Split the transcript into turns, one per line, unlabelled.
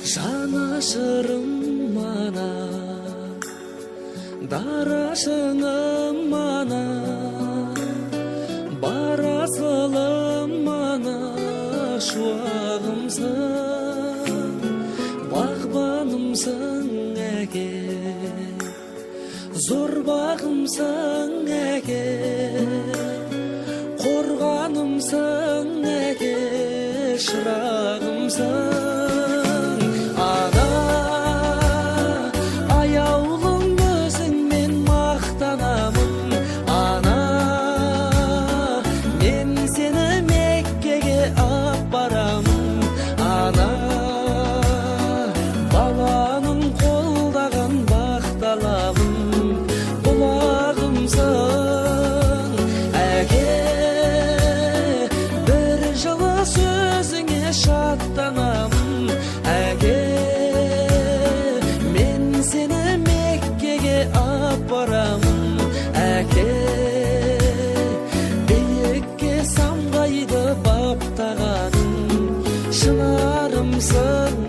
Жанашырым мана, дарашыңым мана, барасылым мана, шуағымсың, бағбанымсың әке, зор бағымсың әке, қорғанымсың әке, шырағымсың. Şаттанамын әке, мен сені Меккеге апарамын әке, биікке самғайды баптағаның шынарымсың